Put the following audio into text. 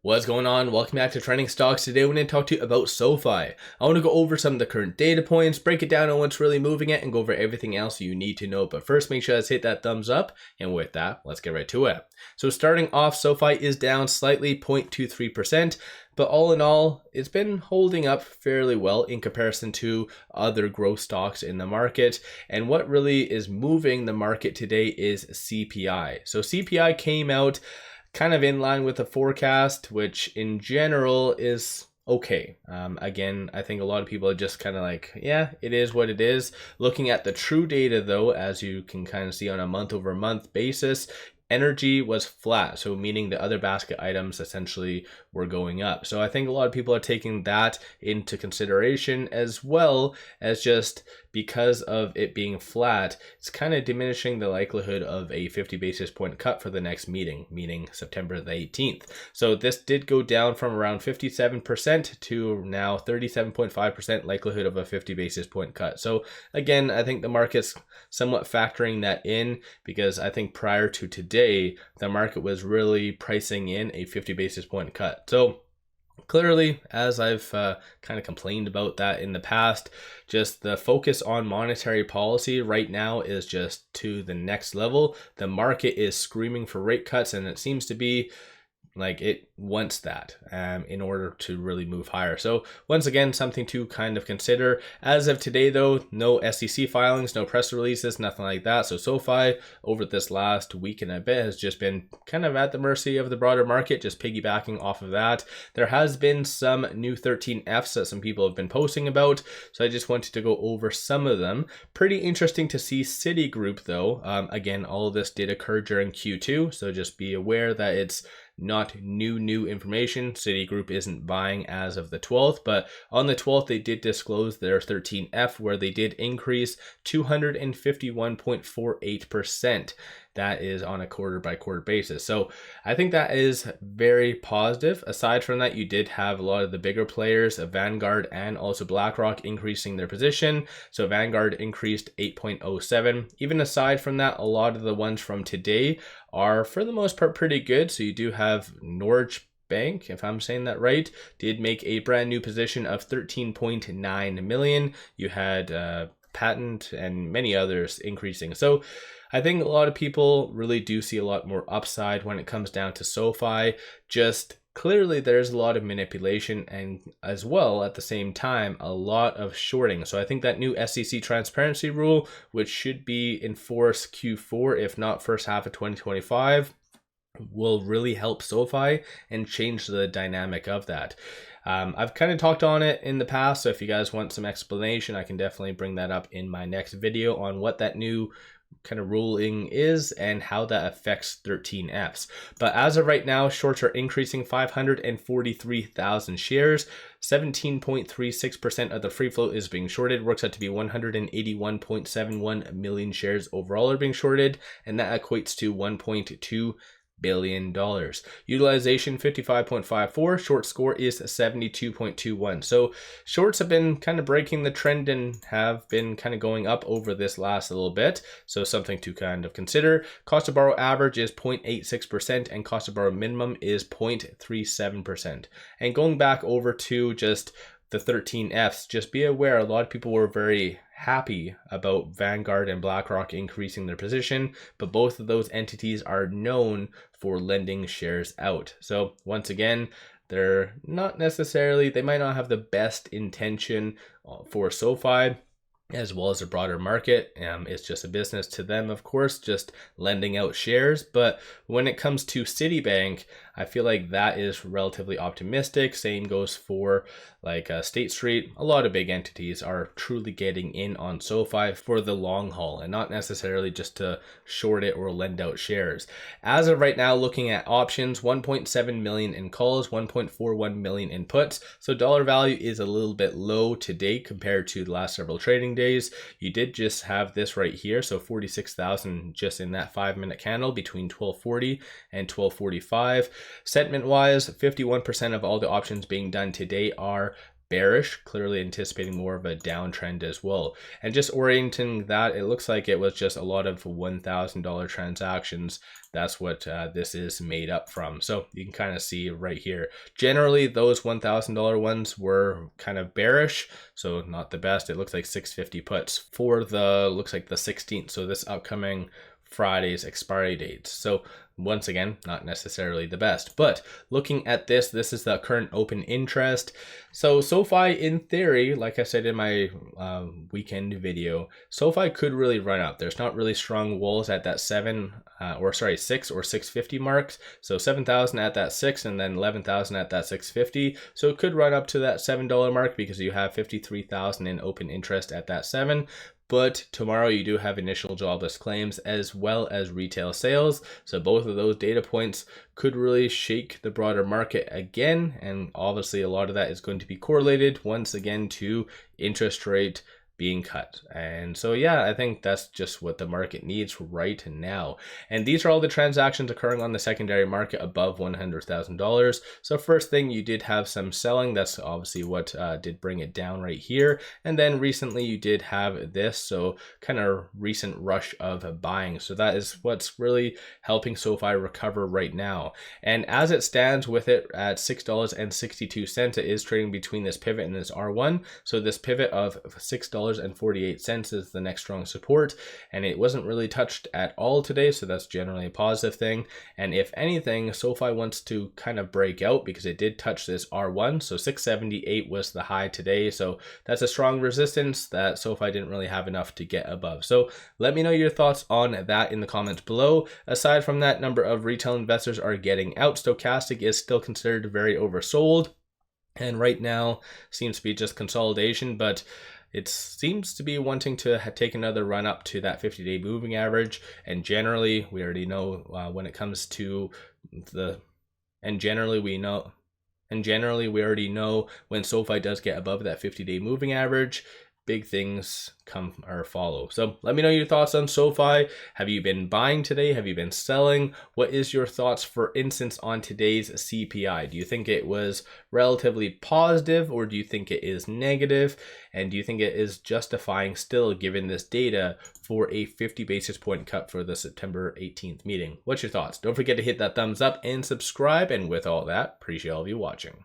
What's going on? Welcome back to Trending Stocks. Today we're going to talk to you about SoFi. I want to go over some of the current data points, break it down on what's really moving it, and go over everything else you need to know. But first, make sure to hit that thumbs up. And with that, let's get right to it. So starting off, SoFi is down slightly, 0.23%. But all in all, it's been holding up fairly well in comparison to other growth stocks in the market. And what really is moving the market today is CPI. So CPI came out kind of in line with the forecast, which in general is okay. Again, I think a lot of people are just kind of like, yeah, it is what it is. Looking at the true data though, as you can kind of see on a month over month basis, energy was flat, so meaning the other basket items essentially were going up. So I think a lot of people are taking that into consideration, as well as just because of it being flat, it's kind of diminishing the likelihood of a 50 basis point cut for the next meeting, meaning September the 18th. So this did go down from around 57% to now 37.5% likelihood of a 50 basis point cut. So again, I think the market's somewhat factoring that in, because I think prior to today, the market was really pricing in a 50 basis point cut. So clearly, as I've kind of complained about that in the past, just the focus on monetary policy right now is just to the next level. The market is screaming for rate cuts, and it seems to be like it wants that in order to really move higher. So once again, something to kind of consider. As of today though, no SEC filings, no press releases, nothing like that. So SoFi over this last week and a bit has just been kind of at the mercy of the broader market, just piggybacking off of that. There has been some new 13Fs that some people have been posting about, so I just wanted to go over some of them. Pretty interesting to see Citigroup though. Again, all of this did occur during Q2, so just be aware that it's not new information. Citigroup isn't buying as of the 12th, but on the 12th they did disclose their 13F, where they did increase 251.48%. That is on a quarter by quarter basis. So I think that is very positive. Aside from that, you did have a lot of the bigger players, Vanguard and also BlackRock, increasing their position. So Vanguard increased 8.07. Even aside from that, a lot of the ones from today are for the most part pretty good. So you do have Norge Bank, if I'm saying that right, did make a brand new position of 13.9 million. You had Patent and many others increasing. So I think a lot of people really do see a lot more upside when it comes down to SoFi. Just clearly there's a lot of manipulation, and as well at the same time a lot of shorting. So I think that new SEC transparency rule, which should be enforced Q4 if not first half of 2025, will really help SoFi and change the dynamic of that. I've kind of talked on it in the past, so if you guys want some explanation, I can definitely bring that up in my next video on what that new kind of ruling is and how that affects 13Fs. But as of right now, shorts are increasing 543,000 shares. 17.36% of the free float is being shorted. Works out to be 181.71 million shares overall are being shorted, and that equates to $1.2 billion. Utilization 55.54. Short score is 72.21. So shorts have been kind of breaking the trend and have been kind of going up over this last little bit. So something to kind of consider. Cost to borrow average is 0.86% and cost to borrow minimum is 0.37%. And going back over to just the 13Fs, just be aware a lot of people were very happy about Vanguard and BlackRock increasing their position, but both of those entities are known for lending shares out. So once again, they're not necessarily, they might not have the best intention for SoFi as well as the broader market. It's just a business to them, of course, just lending out shares. But when it comes to Citibank, I feel like that is relatively optimistic. Same goes for like State Street. A lot of big entities are truly getting in on SoFi for the long haul and not necessarily just to short it or lend out shares. As of right now, looking at options, 1.7 million in calls, 1.41 million in puts. So dollar value is a little bit low today compared to the last several trading days. You did just have this right here, so 46,000 just in that 5-minute candle between 1240 and 1245. Sentiment wise, 51% of all the options being done today are bearish, clearly anticipating more of a downtrend as well. And just orienting that, it looks like it was just a lot of $1,000 transactions. That's what this is made up from. So you can kind of see right here. Generally, those $1,000 ones were kind of bearish, so not the best. It looks like 650 puts for the, looks like the 16th. So this upcoming Friday's expiry date. So once again, not necessarily the best, but looking at this is the current open interest. So SoFi, in theory, like I said in my weekend video, SoFi could really run up. There's not really strong walls at that 6 or 650 marks. So 7,000 at that 6 and then 11,000 at that 650. So it could run up to that $7 mark because you have 53,000 in open interest at that 7. But tomorrow you do have initial jobless claims as well as retail sales. So both of those data points could really shake the broader market again. And obviously a lot of that is going to be correlated once again to interest rate being cut. And so yeah, I think that's just what the market needs right now. And these are all the transactions occurring on the secondary market above $100,000. So first thing, you did have some selling. That's obviously what did bring it down right here. And then recently you did have this, so kind of recent rush of buying. So that is what's really helping SoFi recover right now. And as it stands with it at $6.62, it is trading between this pivot and this R1. So this pivot of $6.48 is the next strong support, and it wasn't really touched at all today, so that's generally a positive thing. And if anything, SoFi wants to kind of break out because it did touch this R1, so 678 was the high today, so that's a strong resistance that SoFi didn't really have enough to get above. So let me know your thoughts on that in the comments below. Aside from that, number of retail investors are getting out. Stochastic is still considered very oversold, and right now seems to be just consolidation, but it seems to be wanting to take another run up to that 50-day moving average. And generally, we already know when it comes to the, and generally we already know when SoFi does get above that 50-day moving average, big things come or follow. So let me know your thoughts on SoFi. Have you been buying today? Have you been selling? What is your thoughts, for instance, on today's CPI? Do you think it was relatively positive, or do you think it is negative? And do you think it is justifying still, given this data, for a 50 basis point cut for the September 18th meeting? What's your thoughts? Don't forget to hit that thumbs up and subscribe. And with all that, appreciate all of you watching.